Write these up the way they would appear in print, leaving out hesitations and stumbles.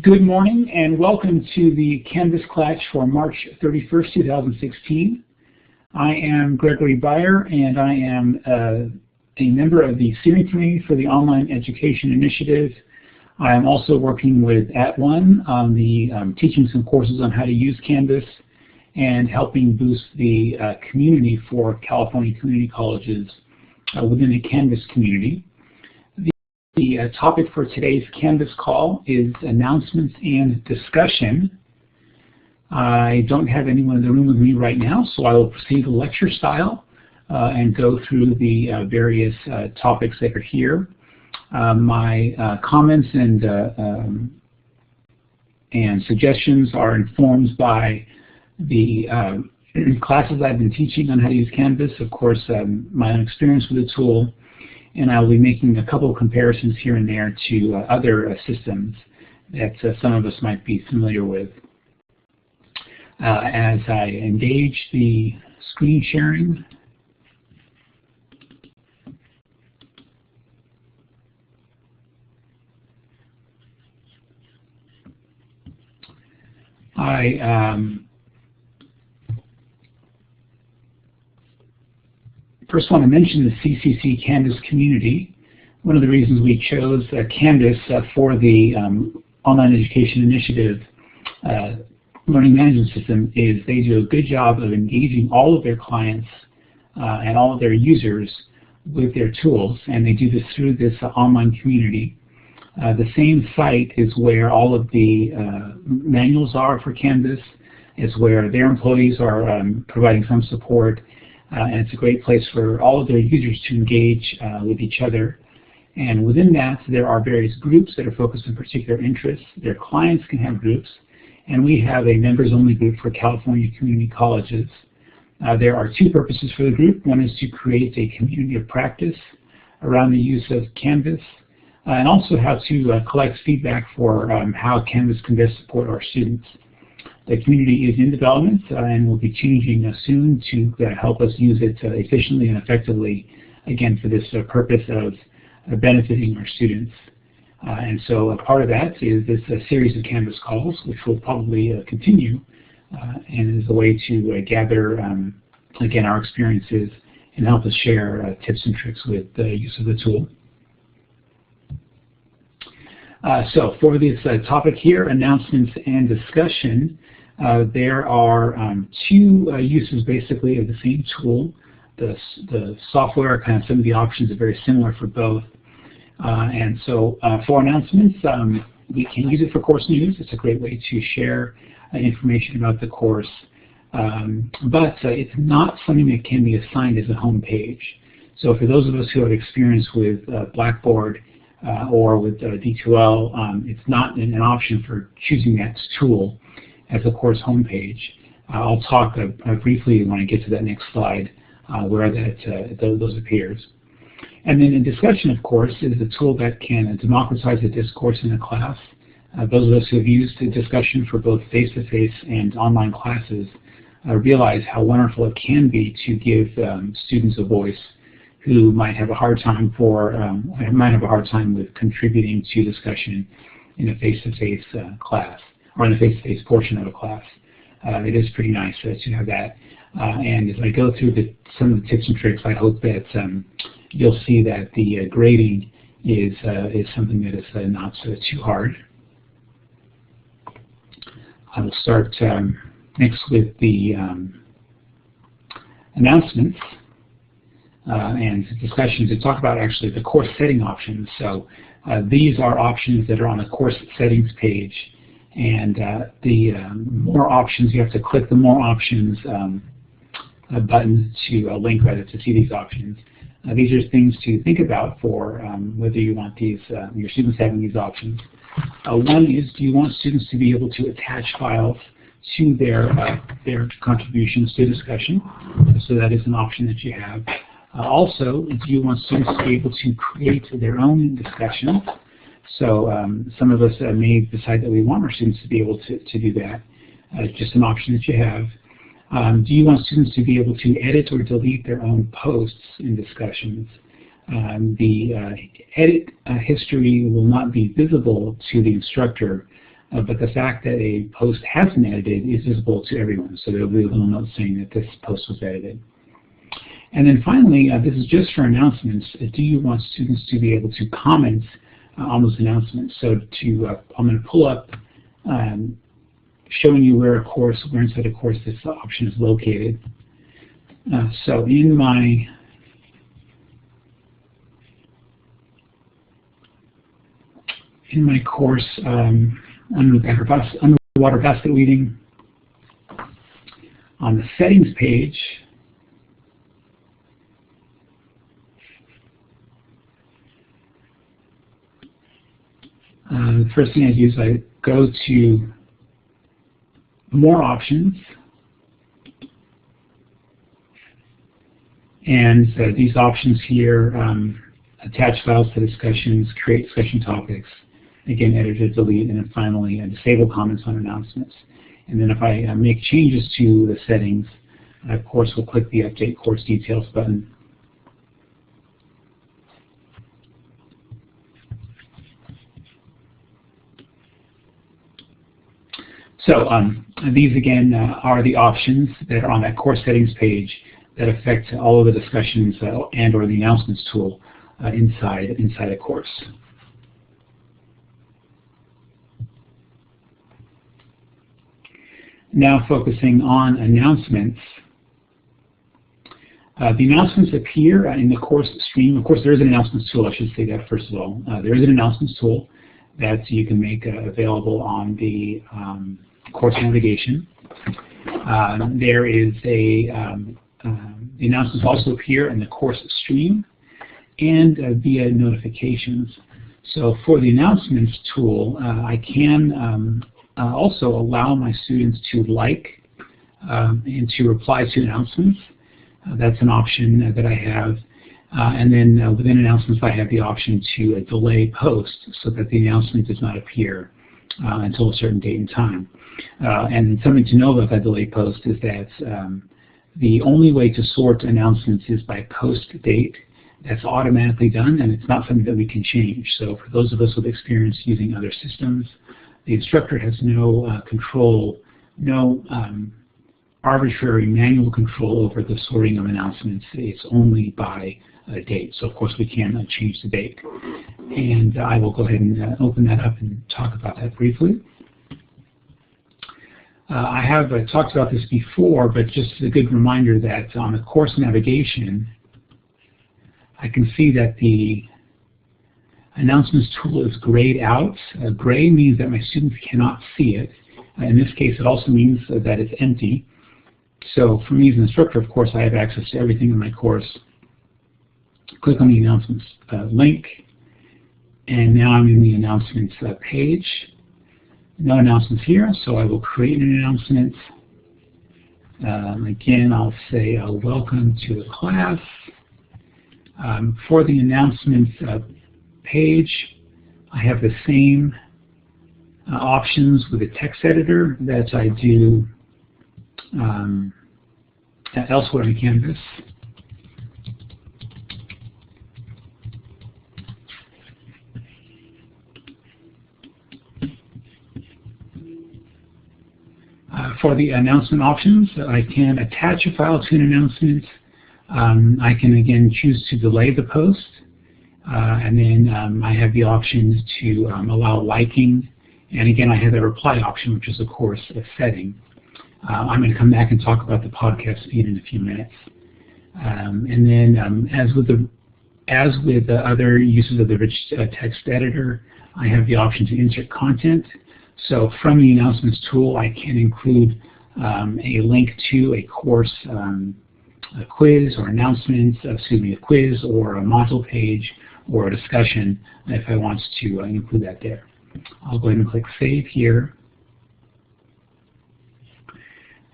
Good morning and welcome to the Canvas class for March 31st, 2016. I am Gregory Beyrer and I am a member of the steering committee for the Online Education Initiative. I am also working with @ONE on the teaching some courses on how to use Canvas and helping boost the community for California community colleges within the Canvas community. The topic for today's Canvas call is announcements and discussion. I don't have anyone in the room with me right now, so I will proceed lecture style and go through the various topics that are here. My comments and suggestions are informed by the classes I've been teaching on how to use Canvas, of course, my own experience with the tool, and I will be making a couple of comparisons here and there to other systems that some of us might be familiar with. As I engage the screen sharing, I first want to mention the CCC Canvas community. One of the reasons we chose Canvas for the Online Education Initiative Learning Management System is they do a good job of engaging all of their clients and all of their users with their tools, and they do this through this online community. The same site is where all of the manuals are for Canvas. It's where their employees are providing some support. And it's a great place for all of their users to engage with each other. And within that, there are various groups that are focused on particular interests. Their clients can have groups, and we have a members-only group for California community colleges. There are two purposes for the group. One is to create a community of practice around the use of Canvas, and also how to collect feedback for how Canvas can best support our students. The community is in development and will be changing soon to help us use it efficiently and effectively, again, for this purpose of benefiting our students. And so a part of that is this series of Canvas calls, which will probably continue, and is a way to gather, again, our experiences and help us share tips and tricks with the use of the tool. So for this topic here, announcements and discussion, there are two uses basically of the same tool. The software, kind of some of the options are very similar for both. And so for announcements, we can use it for course news. It's a great way to share information about the course. But it's not something that can be assigned as a home page. So for those of us who have experience with Blackboard or with D2L, it's not an option for choosing that tool as a course homepage. I'll talk briefly when I get to that next slide where those appears. And then in discussion, of course, is a tool that can democratize the discourse in a class. Those of us who have used the discussion for both face-to-face and online classes realize how wonderful it can be to give students a voice who might have a hard time with contributing to discussion in a face-to-face class, or in the face-to-face portion of a class. It is pretty nice to have that. And as I go through some of the tips and tricks, I hope that you'll see that the grading is something that is not too hard. I will start next with the announcements and discussions to talk about actually the course setting options. So these are options that are on the course settings page. And the more options, you have to click the more options button to link rather to see these options. These are things to think about for whether you want these your students having these options. One is, do you want students to be able to attach files to their contributions to discussion? So that is an option that you have. Also, do you want students to be able to create their own discussions? So some of us may decide that we want our students to be able to do that. It's just an option that you have. Do you want students to be able to edit or delete their own posts in discussions? The edit history will not be visible to the instructor, but the fact that a post has been edited is visible to everyone. So there will be a little note saying that this post was edited. And then finally, this is just for announcements. Do you want students to be able to comment on those announcements? So I'm going to pull up showing you where inside a course this option is located. So in my course, underwater basket weaving, on the settings page, the first thing I do is I go to more options, and these options here, attach files to discussions, create discussion topics, again, edit, delete, and then finally disable comments on announcements. And then if I make changes to the settings, I of course will click the Update Course Details button. So these again are the options that are on that course settings page that affect all of the discussions and or the announcements tool inside a course. Now focusing on announcements. The announcements appear in the course stream. Of course, there is an announcements tool. I should say that first of all. There is an announcements tool that you can make available on the course navigation. There is the announcements also appear in the course stream and via notifications. So for the announcements tool, I can also allow my students to like and to reply to announcements. That's an option that I have. And then within announcements, I have the option to delay post so that the announcement does not appear until a certain date and time. And something to know about that delay post is that the only way to sort announcements is by post date. That's automatically done, and it's not something that we can change. So for those of us with experience using other systems, the instructor has no control, no arbitrary manual control over the sorting of announcements. It's only by date. So of course we can change the date. And I will go ahead and open that up and talk about that briefly. I have talked about this before, but just a good reminder that on the course navigation, I can see that the announcements tool is grayed out. Gray means that my students cannot see it. In this case, it also means that it's empty. So for me as an instructor, of course, I have access to everything in my course. Click on the announcements link, and now I'm in the announcements page. No announcements here, so I will create an announcement. Again, I'll say welcome to the class. For the announcements page, I have the same options with the text editor that I do elsewhere in Canvas. For the announcement options, I can attach a file to an announcement. I can again choose to delay the post, and then I have the options to allow liking, and again I have the reply option, which is of course a setting. I'm going to come back and talk about the podcast feed in a few minutes. And then as with the other uses of the rich text editor, I have the option to insert content. So from the announcements tool, I can include a link to a course, a quiz or announcements, a quiz or a module page or a discussion if I want to include that there. I'll go ahead and click Save here.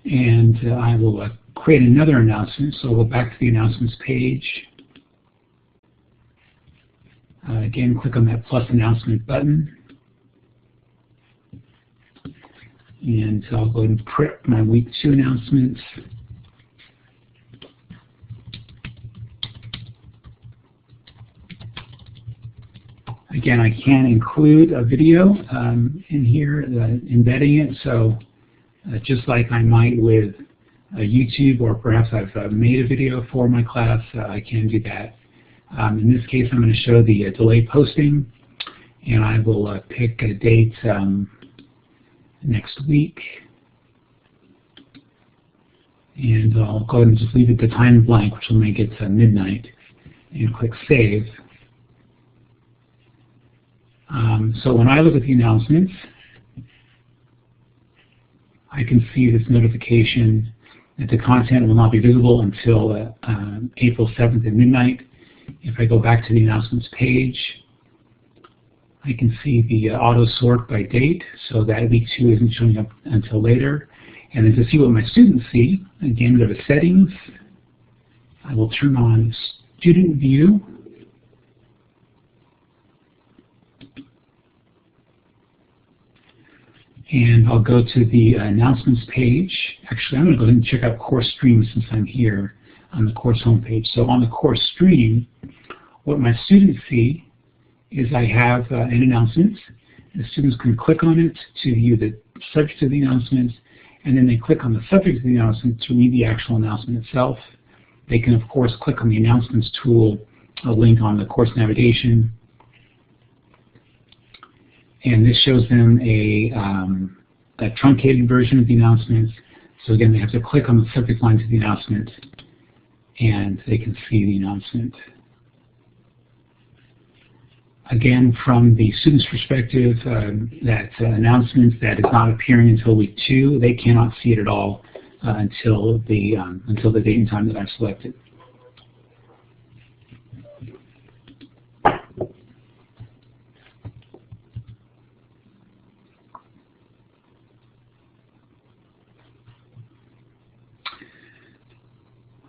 And I will create another announcement. So I'll go back to the announcements page. Again, click on that plus announcement button. And so I'll go ahead and prep my week 2 announcements. Again, I can include a video in here, embedding it, so just like I might with YouTube, or perhaps I've made a video for my class, I can do that. In this case, I'm going to show the delay posting, and I will pick a date next week. And I'll go ahead and just leave it the time blank, which will make it midnight, and click Save. So when I look at the announcements, I can see this notification that the content will not be visible until April 7th at midnight. If I go back to the announcements page, I can see the auto sort by date, so that week 2 isn't showing up until later. And then to see what my students see, again, go to Settings. I will turn on Student View. And I'll go to the announcements page. Actually, I'm going to go ahead and check out course stream since I'm here on the course homepage. So on the course stream, what my students see is I have an announcement. The students can click on it to view the subject of the announcement, and then they click on the subject of the announcement to read the actual announcement itself. They can, of course, click on the announcements tool, a link on the course navigation, and this shows them a truncated version of the announcements. So again, they have to click on the subject line to the announcement, and they can see the announcement. Again, from the student's perspective, that announcement that is not appearing until week 2, they cannot see it at all until the date and time that I've selected.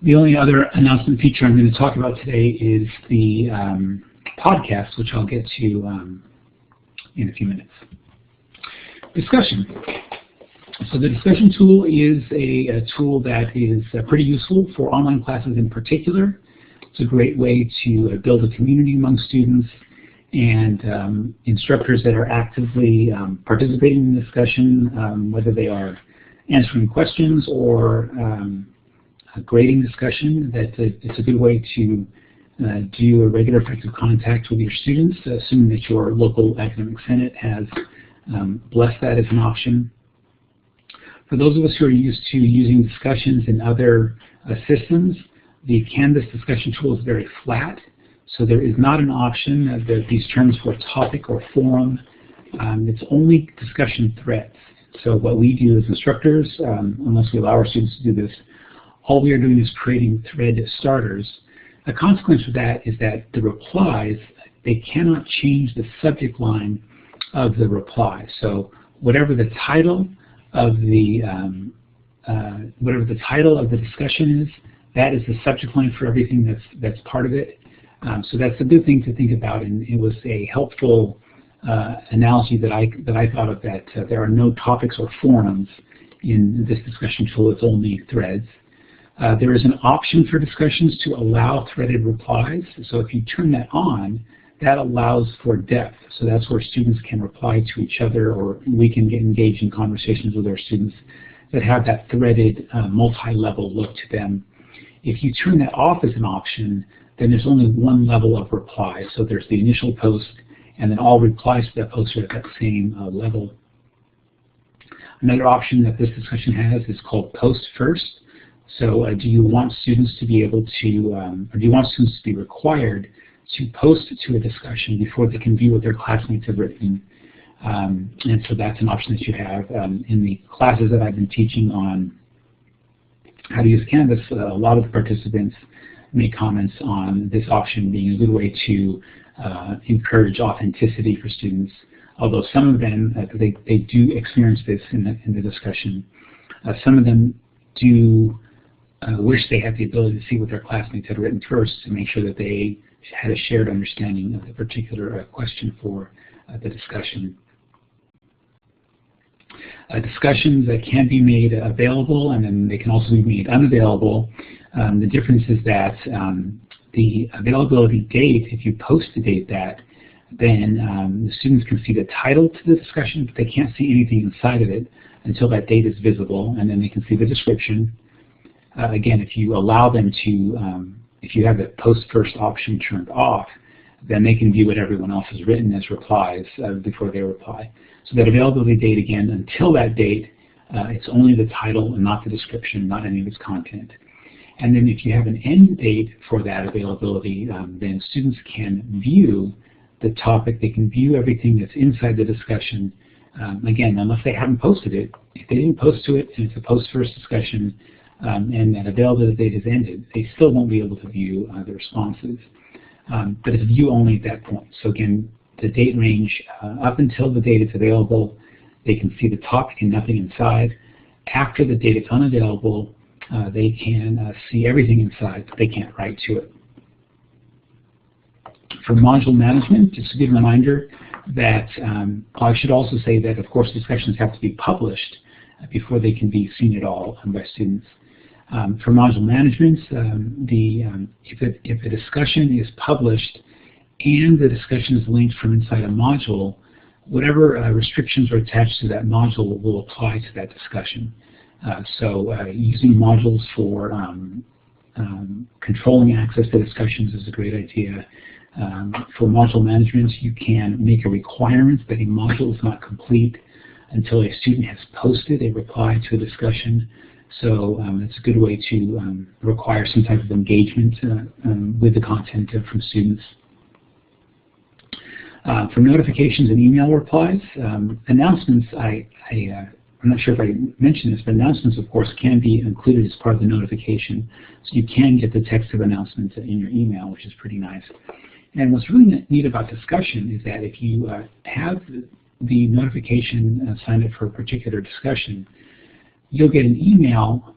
The only other announcement feature I'm going to talk about today is the podcast, which I'll get to in a few minutes. Discussion. So the discussion tool is a tool that is pretty useful for online classes in particular. It's a great way to build a community among students, and instructors that are actively participating in the discussion, whether they are answering questions or grading discussion, that it's a good way to do a regular effective contact with your students, assuming that your local academic senate has blessed that as an option. For those of us who are used to using discussions in other systems, the Canvas discussion tool is very flat, so there is not an option that these terms for topic or forum. It's only discussion threads. So what we do as instructors, unless we allow our students to do this, all we are doing is creating thread starters. The consequence of that is that the replies, they cannot change the subject line of the reply. So whatever the title of the discussion is, that is the subject line for everything that's part of it. So that's a good thing to think about, and it was a helpful analogy that I thought of, that there are no topics or forums in this discussion tool. It's only threads. There is an option for discussions to allow threaded replies. So if you turn that on, that allows for depth. So that's where students can reply to each other, or we can get engaged in conversations with our students that have that threaded multi-level look to them. If you turn that off as an option, then there's only one level of reply. So there's the initial post, and then all replies to that post are at that same level. Another option that this discussion has is called Post First. So do you want students to be able to, or do you want students to be required to post to a discussion before they can view what their classmates have written? And so that's an option that you have. In the classes that I've been teaching on how to use Canvas, a lot of the participants make comments on this option being a good way to encourage authenticity for students. Although some of them, they do experience this in the discussion. Some of them do wish they had the ability to see what their classmates had written first to make sure that they had a shared understanding of the particular question for the discussion. Discussions that can be made available, and then they can also be made unavailable. The difference is that the availability date, if you post a date that then the students can see the title to the discussion, but they can't see anything inside of it until that date is visible, and then they can see the description. Again, if you allow them to, if you have the post first option turned off, then they can view what everyone else has written as replies before they reply. So that availability date, again, until that date, it's only the title and not the description, not any of its content. And then if you have an end date for that availability, then students can view the topic. They can view everything that's inside the discussion. Again, unless they haven't posted it. If they didn't post to it and it's a post-first discussion and that availability date has ended, they still won't be able to view the responses. But it's view only at that point. So again, the date range up until the date it's available, they can see the topic and nothing inside. After the date it's unavailable, they can see everything inside, but they can't write to it. For module management, just a good reminder that I should also say that, of course, discussions have to be published before they can be seen at all by students. For module management, if a discussion is published and the discussion is linked from inside a module, whatever restrictions are attached to that module will apply to that discussion. So using modules for controlling access to discussions is a great idea. For module management, you can make a requirement that a module is not complete until a student has posted a reply to a discussion. So it's a good way to require some type of engagement with the content from students. For notifications and email replies, announcements, I'm not sure if I mentioned this, but announcements, of course, can be included as part of the notification. So you can get the text of announcements in your email, which is pretty nice. And what's really neat about discussion is that if you have the notification signed up for a particular discussion, you'll get an email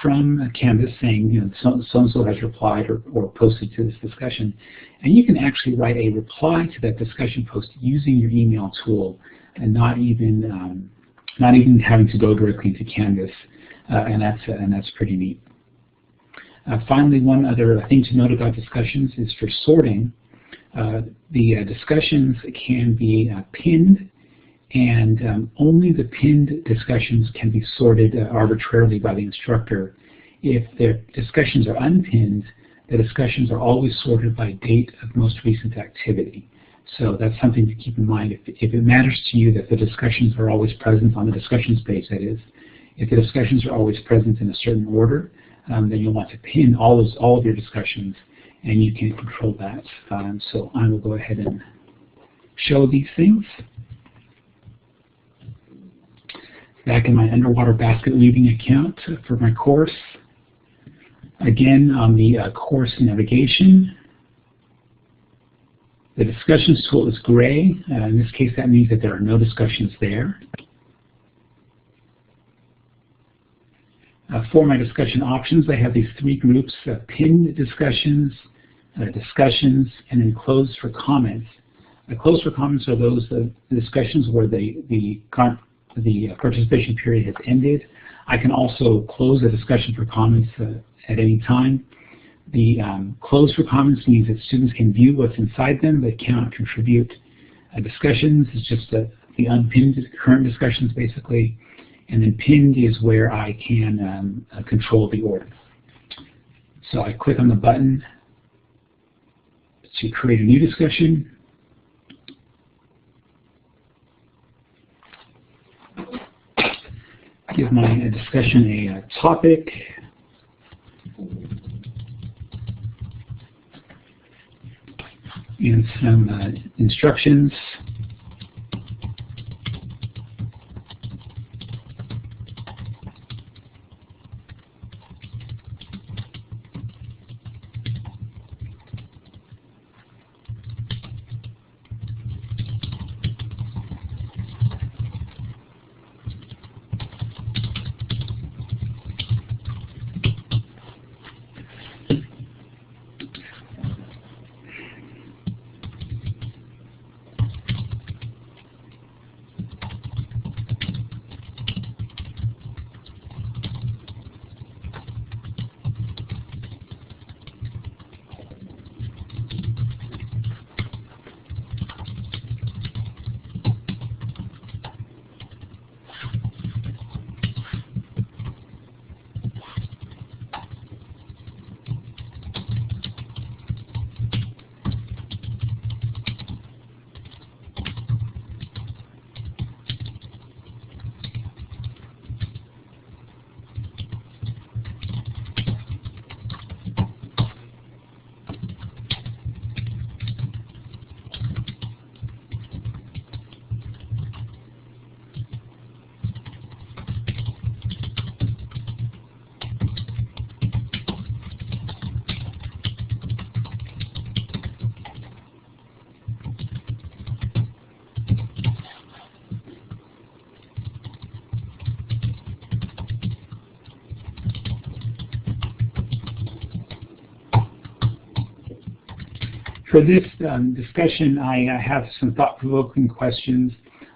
from Canvas saying, you know, so-and-so has replied or posted to this discussion. And you can actually write a reply to that discussion post using your email tool and not even having to go directly into Canvas. And that's pretty neat. Finally, one other thing to note about discussions is for sorting. The discussions can be pinned, and only the pinned discussions can be sorted arbitrarily by the instructor. If the discussions are unpinned, the discussions are always sorted by date of most recent activity. So that's something to keep in mind. If it matters to you that the discussions are always present on the discussions page, that is, if the discussions are always present in a certain order, then you'll want to pin all of your discussions, and you can control that. So I will go ahead and show these things. Back in my underwater basket weaving account for my course. Again, on the course navigation, the discussions tool is gray. In this case, that means that there are no discussions there. For my discussion options, I have these three groups: pinned discussions, discussions, and then closed for comments. Closed for comments are those discussions where the participation period has ended. I can also close a discussion for comments at any time. The closed for comments means that students can view what's inside them but cannot contribute. Discussions is just the unpinned current discussions, basically. And then pinned is where I can control the order. So I click on the button to create a new discussion. Give my discussion a topic. And some instructions. For this discussion, I have some thought-provoking questions.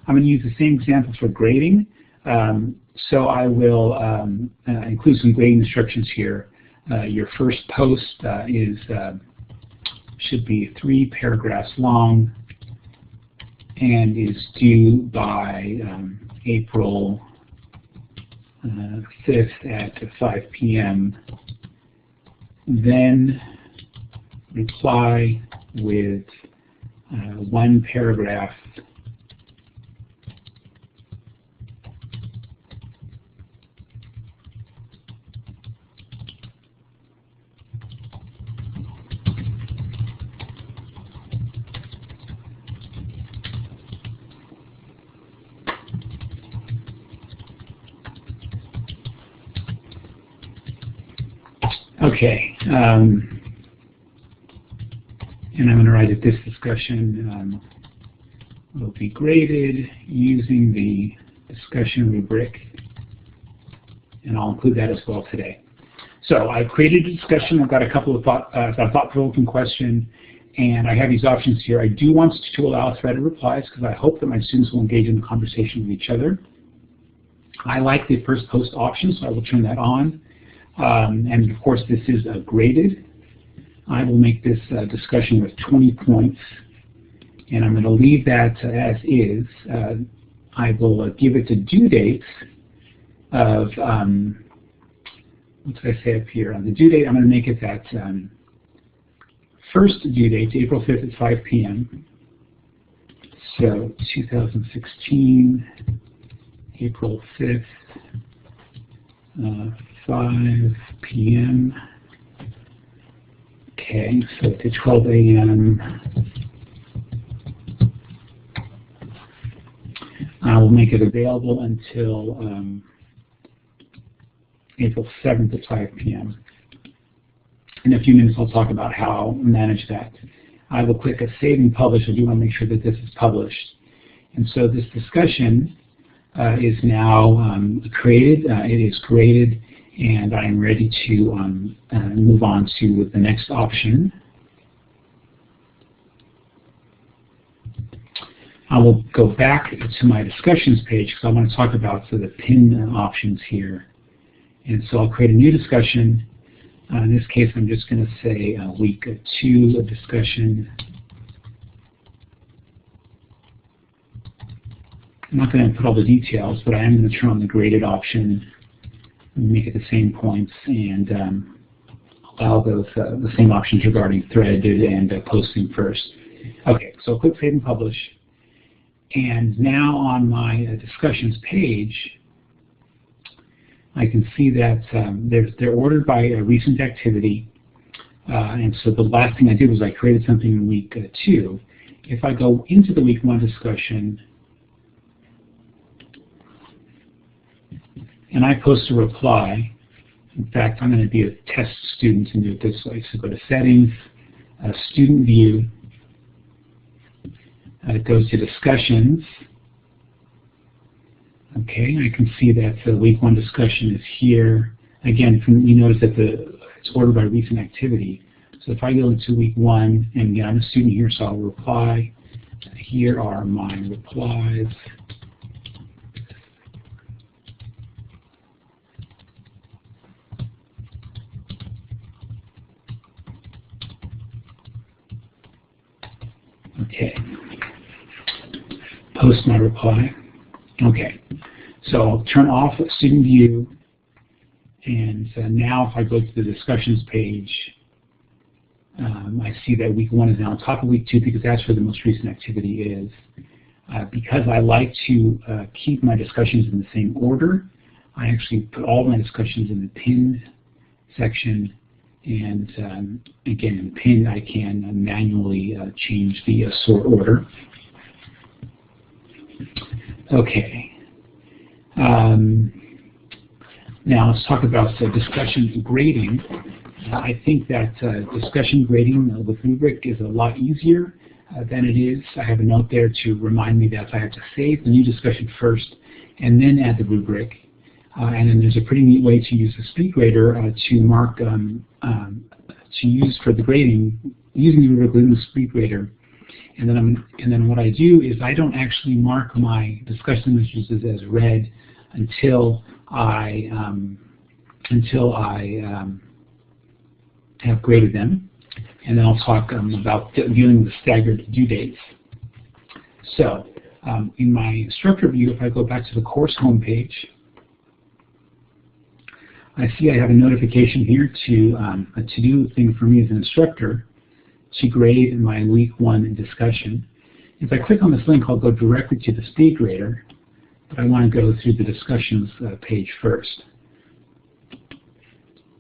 I'm going to use the same example for grading. So I will include some grading instructions here. Your first post should be 3 paragraphs long and is due by April 5th at 5 p.m. Then reply with 1 paragraph Okay, and I'm going to write that this discussion will be graded using the discussion rubric, and I'll include that as well today. So I've created a discussion. I've got a couple of thought-provoking question, and I have these options here. I do want to allow threaded replies because I hope that my students will engage in the conversation with each other. I like the first post option, so I will turn that on. And of course, this is graded. I will make this discussion with 20 points, and I'm going to leave that as is. I will give it the due dates of, what did I say up here? On the due date, I'm going to make it that first due date, April 5th at 5 p.m. So 2016, April 5th. 5 p.m. Okay, so to 12 a.m. I will make it available until April 7th at 5 p.m. In a few minutes, I'll talk about how to manage that. I will click a Save and Publish. I do want to make sure that this is published. And so this discussion is now created. It is graded, and I am ready to move on to the next option. I will go back to my discussions page because I want to talk about the pin options here. And so I'll create a new discussion. In this case, I'm just going to say week 2 of discussion. I'm not going to put all the details, but I am going to turn on the graded option, make it the same points, and allow those the same options regarding threaded and posting first. Okay, so I'll click Save and Publish. And now on my discussions page, I can see that they're ordered by a recent activity. And so the last thing I did was I created something in week 2. If I go into the week 1 discussion, and I post a reply. In fact, I'm going to be a test student and do it this way. So go to Settings, Student View. It goes to Discussions. Okay, I can see that the week 1 discussion is here. Again, you notice that it's ordered by recent activity. So if I go into week 1, and again, I'm a student here, so I'll reply. Here are my replies. Okay, post my reply. Okay, so I'll turn off student view, and now if I go to the discussions page, I see that week 1 is now on top of week 2 because that's where the most recent activity is. Because I like to keep my discussions in the same order, I actually put all my discussions in the pinned section. And again, in pinned, I can manually change the sort order. Okay. Now let's talk about discussion grading. I think that discussion grading with rubric is a lot easier than it is. I have a note there to remind me that I have to save the new discussion first and then add the rubric. And then there's a pretty neat way to use the speed grader to mark, to use for the grading using the rubric within the SpeedGrader. And then what I do is I don't actually mark my discussion messages as read until I have graded them, and then I'll talk about dealing with staggered due dates. So in my instructor view, if I go back to the course homepage, I see I have a notification here to a to-do thing for me as an instructor to grade my week 1 discussion. If I click on this link, I'll go directly to the SpeedGrader, but I want to go through the discussions page first.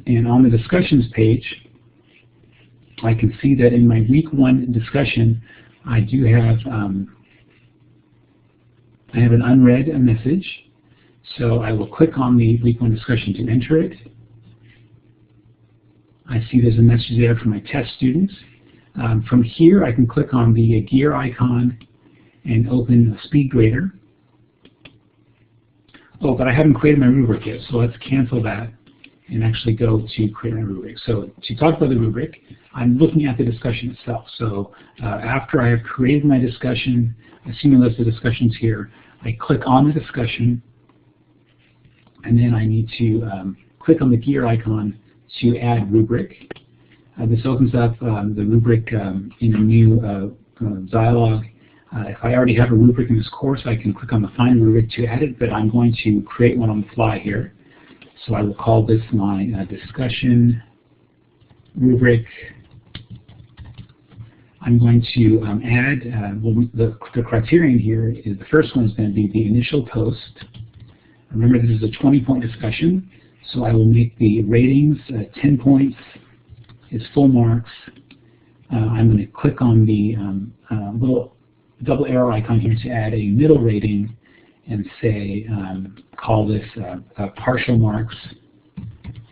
And on the discussions page, I can see that in my week 1 discussion, I do have an unread message. So I will click on the week 1 discussion to enter it. I see there's a message there for my test students. From here, I can click on the gear icon and open a SpeedGrader. Oh, but I haven't created my rubric yet, so let's cancel that and actually go to create my rubric. So to talk about the rubric, I'm looking at the discussion itself. So after I have created my discussion, I see my list of discussions here. I click on the discussion, and then I need to click on the gear icon to add rubric. This opens up the rubric in a new dialog. If I already have a rubric in this course, I can click on the Find Rubric to add it, but I'm going to create one on the fly here. So I will call this my discussion rubric. I'm going to add, the criterion here is the first one is going to be the initial post. Remember, this is a 20-point discussion, so I will make the ratings 10 points is full marks. I'm going to click on the little double arrow icon here to add a middle rating and say, call this partial marks,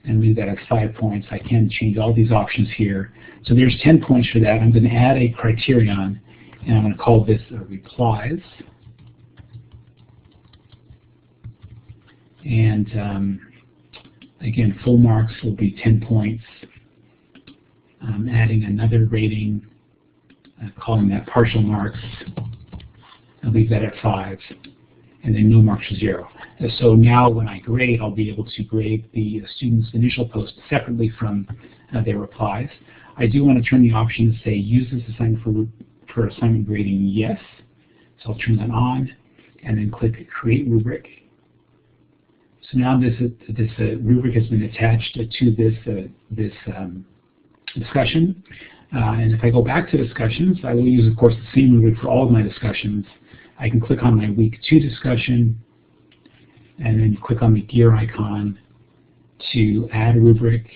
and leave that at 5 points. I can change all these options here. So there's 10 points for that. I'm going to add a criterion, and I'm going to call this replies. And again, full marks will be 10 points. Adding another rating, calling that partial marks. I'll leave that at 5. And then no marks are 0. So now when I grade, I'll be able to grade the student's initial post separately from their replies. I do want to turn the option to say use this assignment for assignment grading yes. So I'll turn that on and then click create rubric. So now this rubric has been attached to this discussion. And if I go back to discussions, I will use, of course, the same rubric for all of my discussions. I can click on my week 2 discussion and then click on the gear icon to add a rubric.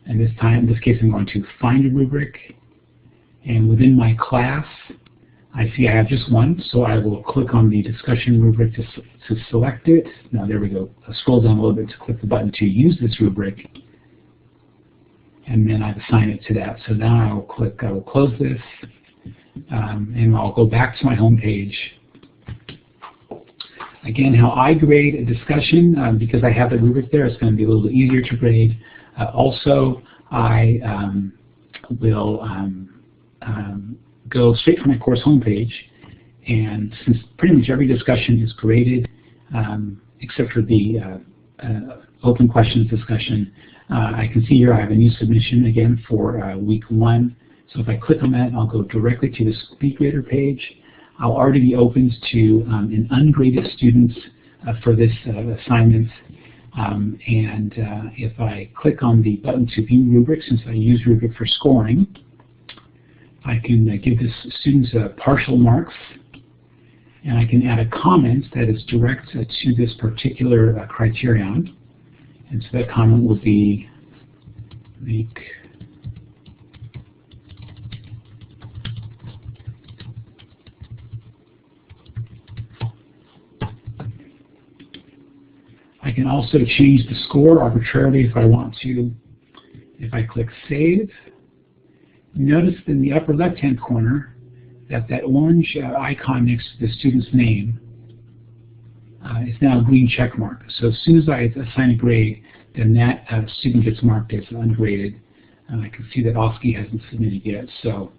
And this case, I'm going to find a rubric. And within my class, I see I have just one, so I will click on the discussion rubric to select it. Now there we go. I'll scroll down a little bit to click the button to use this rubric. And then I've assigned it to that. So now I will close this, and I'll go back to my home page. Again, how I grade a discussion, because I have the rubric there, it's going to be a little bit easier to grade. Also, I will go straight from my course homepage, and since pretty much every discussion is graded, except for the open questions discussion, I can see here I have a new submission again for week 1. So if I click on that, I'll go directly to the SpeedGrader page. I'll already be opened to an ungraded students for this assignment. If I click on the button to view rubric, since I use rubric for scoring, I can give this students partial marks, and I can add a comment that is direct to this particular criterion. And so that comment will be make I can also change the score arbitrarily if I want to. If I click Save, notice in the upper left-hand corner that orange icon next to the student's name is now a green check mark. So as soon as I assign a grade, then that student gets marked as ungraded. And I can see that Oski hasn't submitted yet, so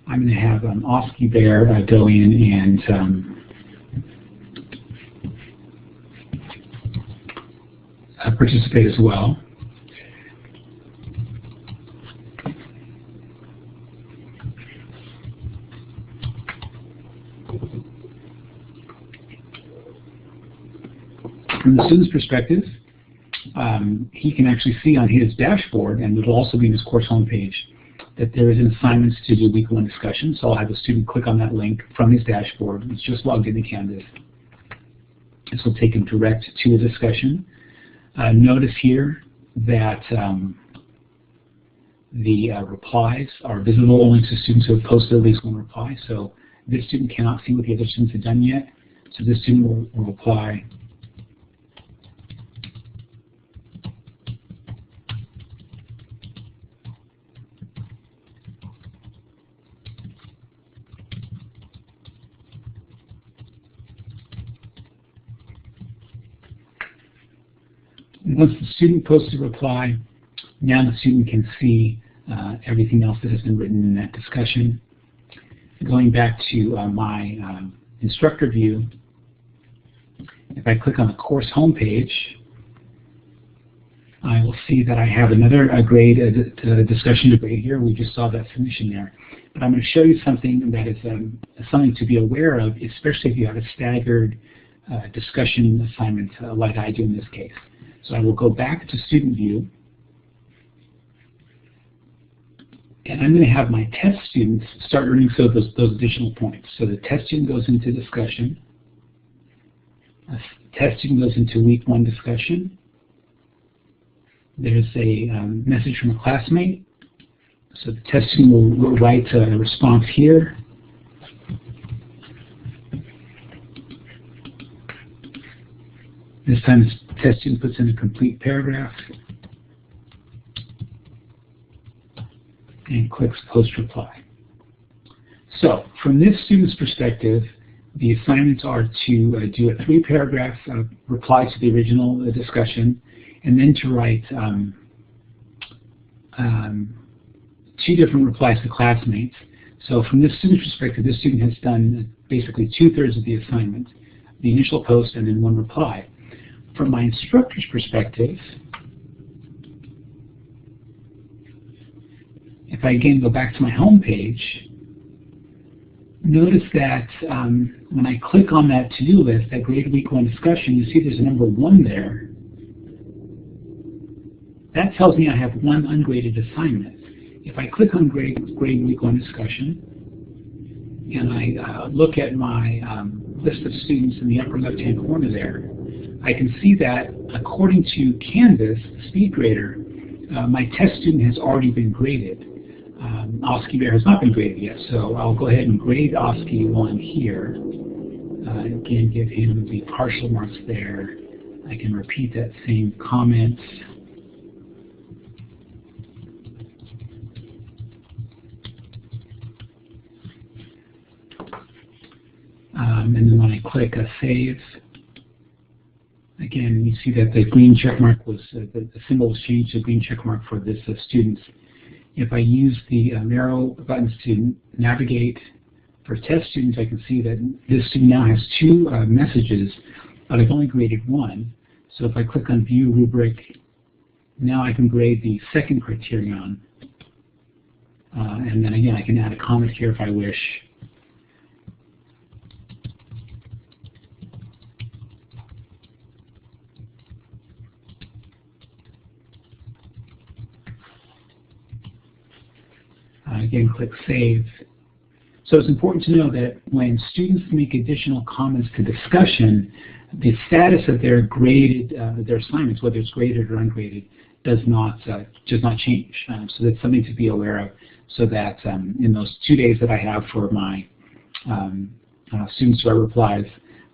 I'm going to have Oski Beyrer go in and participate as well. From the student's perspective, he can actually see on his dashboard, and it'll also be in his course homepage, that there is an assignment to do week 1 discussion. So I'll have the student click on that link from his dashboard. He's just logged into Canvas. This will take him direct to a discussion. Notice here that the replies are visible only to students who have posted at least 1 reply. So this student cannot see what the other students have done yet. So this student will reply once the student posts a reply, now the student can see everything else that has been written in that discussion. Going back to my instructor view, if I click on the course homepage, I will see that I have another grade discussion to grade here. We just saw that submission there. But I'm going to show you something that is something to be aware of, especially if you have a staggered discussion assignment like I do in this case. So I will go back to student view, and I'm going to have my test students start earning those additional points. So the test student goes into discussion, test student goes into week 1 discussion. There's a message from a classmate. So the test student will write a response here. This time the test student puts in a complete paragraph and clicks post reply. So from this student's perspective, the assignments are to do a 3-paragraph reply to the original discussion, and then to write 2 different replies to classmates. So from this student's perspective, this student has done basically 2/3 of the assignment, the initial post and then 1 reply. From my instructor's perspective, if I again go back to my home page, notice that when I click on that to-do list, that grade week 1 discussion, you see there's a number 1 there. That tells me I have 1 ungraded assignment. If I click on grade week 1 discussion, and I look at my list of students in the upper left-hand corner there, I can see that according to Canvas, the speed grader, my test student has already been graded. Oski Beyrer has not been graded yet, so I'll go ahead and grade Oski 1 here. Again, give him the partial marks there. I can repeat that same comment. And then when I click Save, again, you see that the green check mark was, the symbol was changed to green check mark for this student. If I use the arrow buttons to navigate for test students, I can see that this student now has 2 messages, but I've only graded 1. So if I click on View Rubric, now I can grade the 2nd criterion. And then again, I can add a comment here if I wish. Again, click Save. So it's important to know that when students make additional comments to discussion, the status of their graded, their assignments, whether it's graded or ungraded, does not change. So that's something to be aware of, so that in those 2 days that I have for my students who write replies,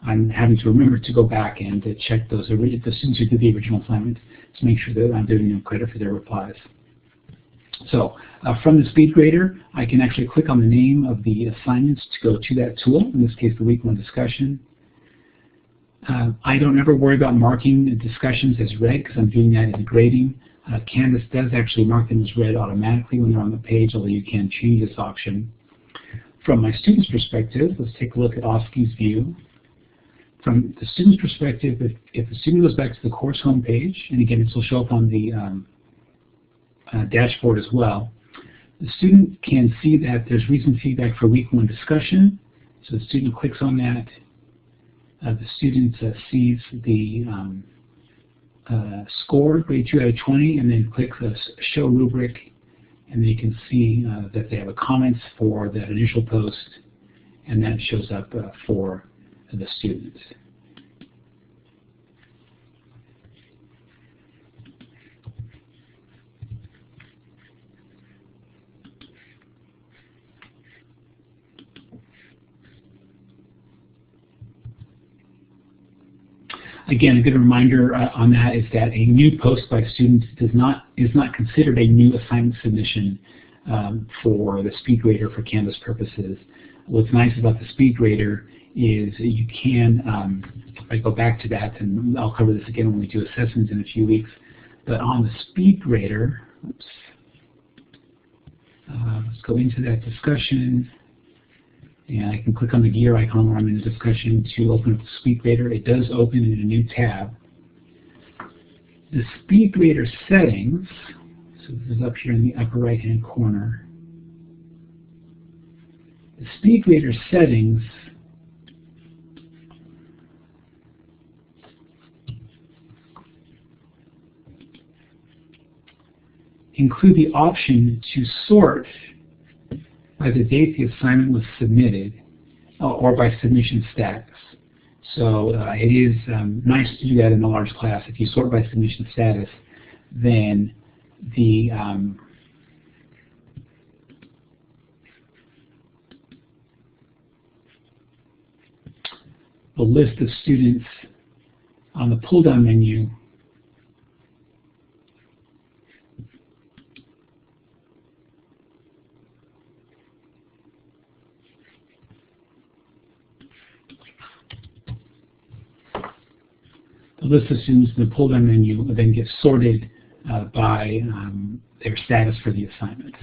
I'm having to remember to go back and to check the students who did the original assignment to make sure that I'm giving them credit for their replies. So from the speed grader, I can actually click on the name of the assignments to go to that tool, in this case the week 1 discussion. I don't ever worry about marking the discussions as read because I'm doing that in the grading. Canvas does actually mark them as read automatically when they're on the page, although you can change this option. From my student's perspective, let's take a look at OSCE's view. From the student's perspective, if the student goes back to the course homepage, and again, this will show up on the dashboard as well, the student can see that there's recent feedback for week 1 discussion. So the student clicks on that. The student sees the score, grade 2 out of 20, and then clicks show rubric, and then you can see that they have a comments for that initial post, and that shows up for the students. Again, a good reminder on that is that a new post by students is not considered a new assignment submission for the SpeedGrader for Canvas purposes. What's nice about the SpeedGrader is you can, if I go back to that, and I'll cover this again when we do assessments in a few weeks, but on the SpeedGrader, let's go into that discussion. And I can click on the gear icon where I'm in the discussion to open up the SpeedGrader. It does open in a new tab. The SpeedGrader settings, so this is up here in the upper right-hand corner. The SpeedGrader settings include the option to sort by the date the assignment was submitted or by submission status. So it is nice to do that in a large class. If you sort by submission status, then the list of students on the pull-down menu the list of students in the pull-down menu then gets sorted by their status for the assignment.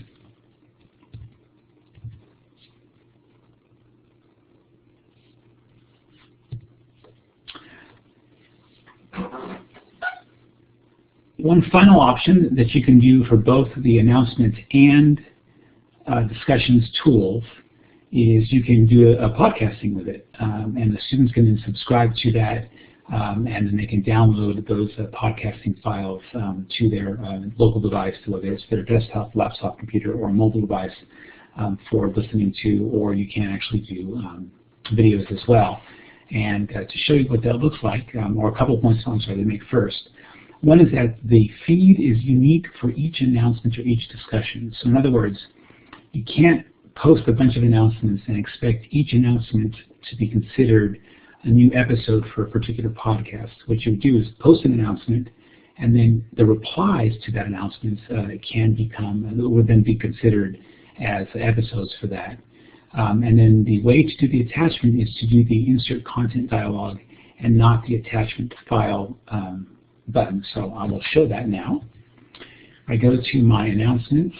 One final option that you can do for both the announcements and discussions tools is you can do a podcasting with it, and the students can then subscribe to that. And then they can download those podcasting files to their local device, whether it's their desktop, laptop, computer, or mobile device for listening to, or you can actually do videos as well. And to show you what that looks like, or a couple of points I'm sorry to make first. One is that the feed is unique for each announcement or each discussion. So in other words, you can't post a bunch of announcements and expect each announcement to be considered a new episode for a particular podcast. What you do is post an announcement, and then the replies to that announcement would then be considered as episodes for that. And then the way to do the attachment is to do the insert content dialog and not the attachment file button. So I will show that now. I go to my announcements,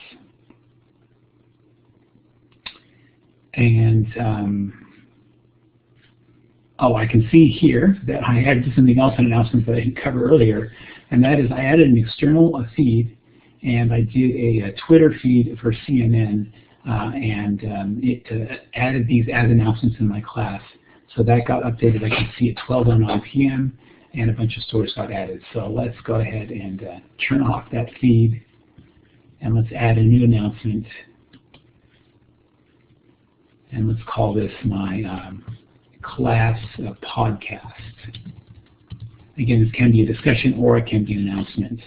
and I can see here that I added something else in announcements that I didn't cover earlier, and that is I added an external feed, and I did a Twitter feed for CNN, and it added these as announcements in my class. So that got updated. I can see at 12:09 p.m. and a bunch of stories got added. So let's go ahead and turn off that feed, and let's add a new announcement, and let's call this my class podcast. Again, this can be a discussion or it can be an announcement.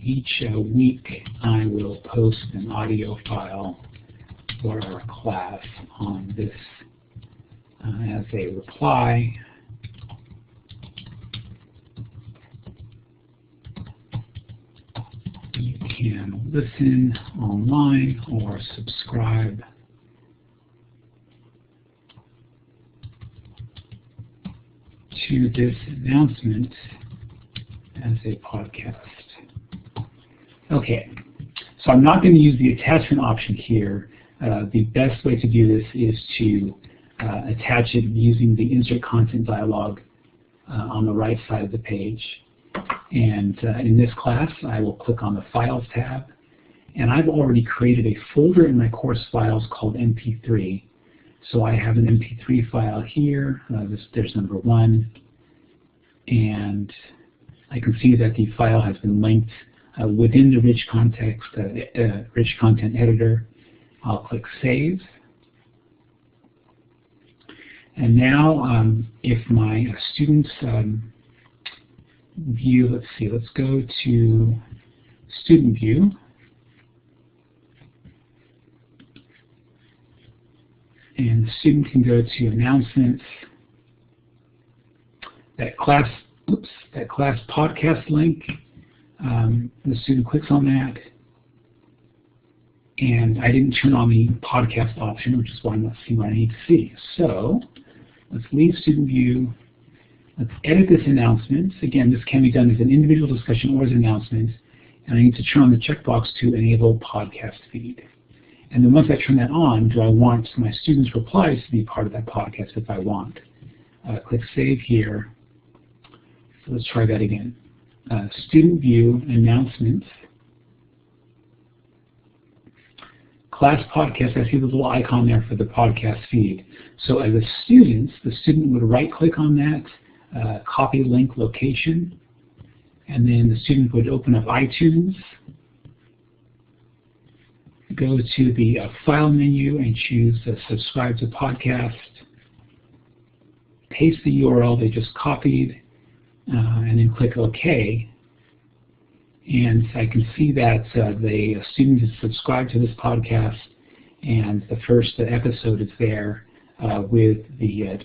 Each week I will post an audio file for our class on this as a reply. You can listen online or subscribe to this announcement as a podcast. Okay, so I'm not going to use the attachment option here. The best way to do this is to attach it using the Insert Content dialog on the right side of the page. And in this class, I will click on the Files tab. And I've already created a folder in my course files called MP3. So I have an MP3 file here. There's number 1. And I can see that the file has been linked within the rich content editor. I'll click Save. And now if my students view, let's go to Student View. And the student can go to Announcements. That class podcast link, the student clicks on that. And I didn't turn on the podcast option, which is why I'm not seeing what I need to see. So let's leave Student View. Let's edit this announcement. Again, this can be done as an individual discussion or as an announcement. And I need to turn on the checkbox to enable podcast feed. And then once I turn that on, do I want my students' replies to be part of that podcast if I want? Click Save here. So let's try that again. Student View, Announcements. Class Podcast, I see the little icon there for the podcast feed. So as a student, the student would right-click on that, copy link location, and then the student would open up iTunes, go to the File menu and choose Subscribe to Podcast, paste the URL they just copied, and then click OK. And I can see that the student is subscribed to this podcast, and the first episode is there with the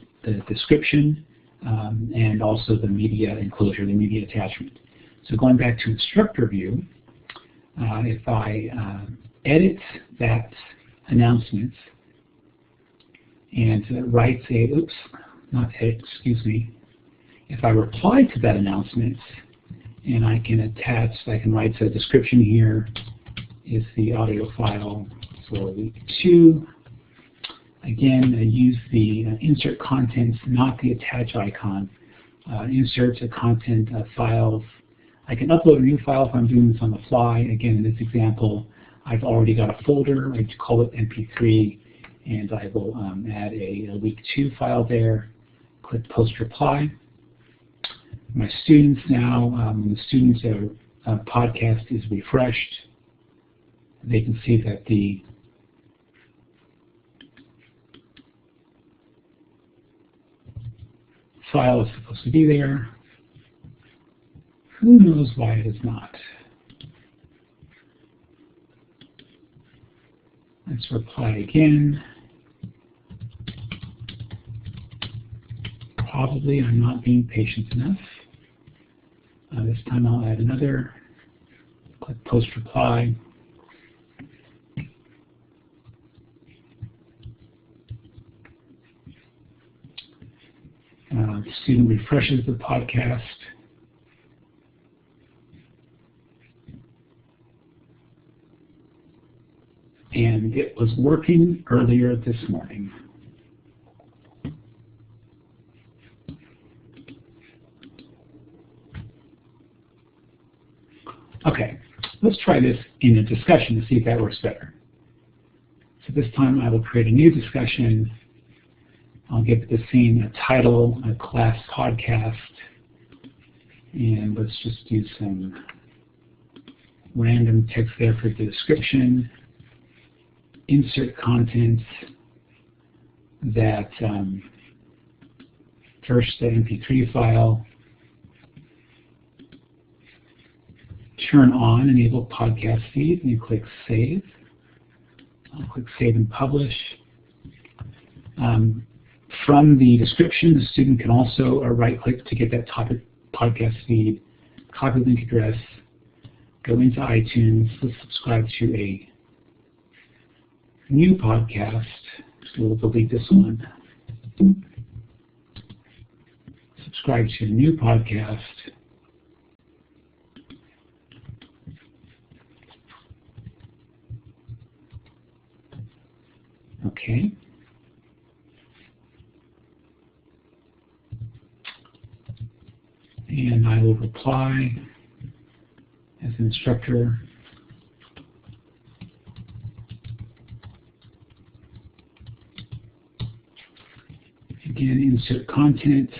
description and also the media enclosure, the media attachment. So going back to Instructor View, if I edit that announcement and write if I reply to that announcement, and I can write a description here is the audio file for week 2. Again, use the insert contents, not the attach icon. Insert content files. I can upload a new file if I'm doing this on the fly. Again, in this example, I've already got a folder. I call it MP3, and I will add a week 2 file there. Click Post Reply. My students now, when the students' podcast is refreshed, they can see that the file is supposed to be there. Who knows why it is not? Let's reply again. Probably I'm not being patient enough. This time I'll add another. Click Post Reply. The student refreshes the podcast. And it was working earlier this morning. Okay, let's try this in a discussion to see if that works better. So this time I will create a new discussion. I'll give it the same title, a class podcast, and let's just do some random text there for the description. Insert content that first the MP3 file. Turn on Enable Podcast Feed, and you click Save. I'll click Save and Publish. From the description, the student can also right-click to get that topic podcast feed, copy link address, go into iTunes, let's subscribe to a new podcast. So we'll delete this one. Subscribe subscribe to a new podcast. Okay. And I will reply as an instructor. Again, insert content.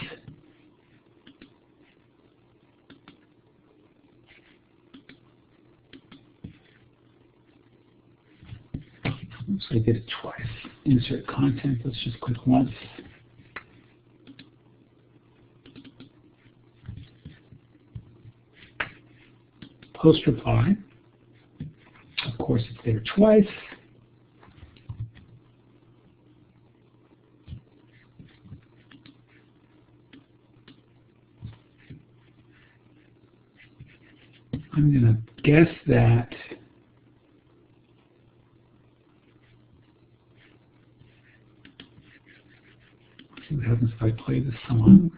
Oops, I did it twice. Insert content. Let's just click once. Post reply. Of course, it's there twice. I'm going to guess that let's see what happens if I play this song.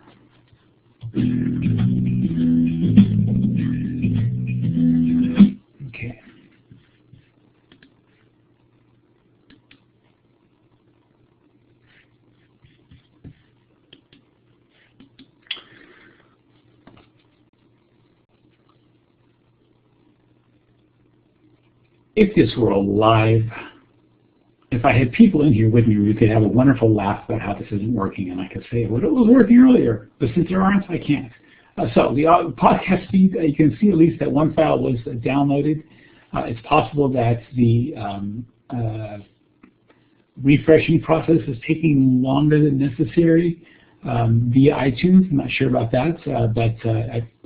Okay. If this were a live, if I had people in here with me, we could have a wonderful laugh about how this isn't working, and I could say, well, it was working earlier, but since there aren't, I can't. So the podcast feed, you can see at least that one file was downloaded. It's possible that the refreshing process is taking longer than necessary via iTunes. I'm not sure about that, but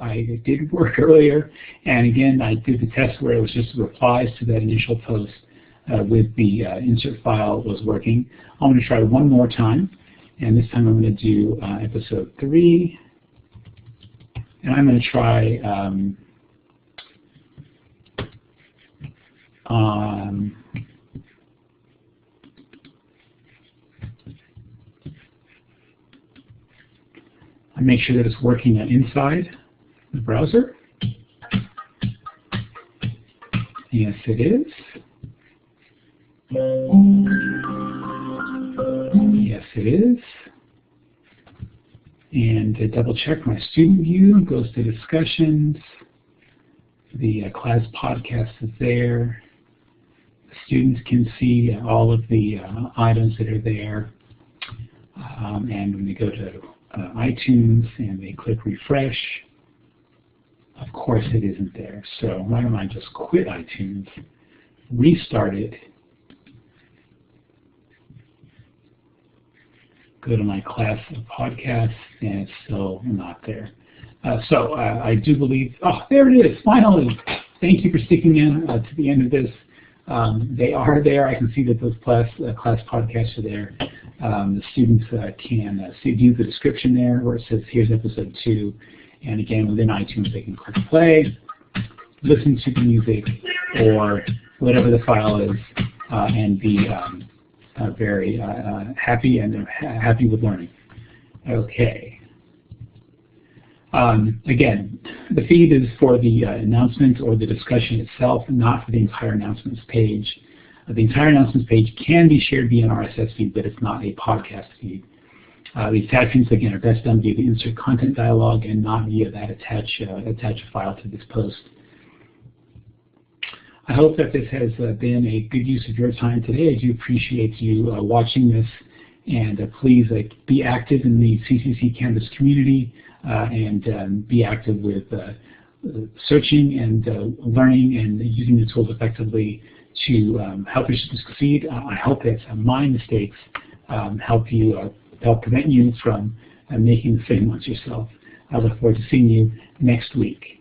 I did work earlier. And again, I did the test where it was just replies to that initial post with the insert file was working. I'm going to try one more time. And this time I'm going to do episode 3. And I'm going to try I make sure that it's working inside the browser. Yes, it is. Yes, it is. And to double check my student view, goes to discussions. The class podcast is there. The students can see all of the items that are there. And when they go to iTunes and they click refresh, of course it isn't there. So why don't I just quit iTunes, restart it, go to my class podcast, and it's still not there. So I do believe, oh, there it is, finally. Thank you for sticking in to the end of this. They are there. I can see that those class podcasts are there. The students can view the description there where it says, here's episode 2. And again, within iTunes, they can click play, listen to the music, or whatever the file is, and be very happy and happy with learning. Okay. Again, the feed is for the announcement or the discussion itself, not for the entire announcements page. The entire announcements page can be shared via an RSS feed, but it's not a podcast feed. The attachments, again, are best done via the insert content dialog and not via that attach a file to this post. I hope that this has been a good use of your time today. I do appreciate you watching this, and please be active in the CCC Canvas community and be active with searching and learning and using the tools effectively to help you succeed. I hope that my mistakes help prevent you from making the same ones yourself. I look forward to seeing you next week.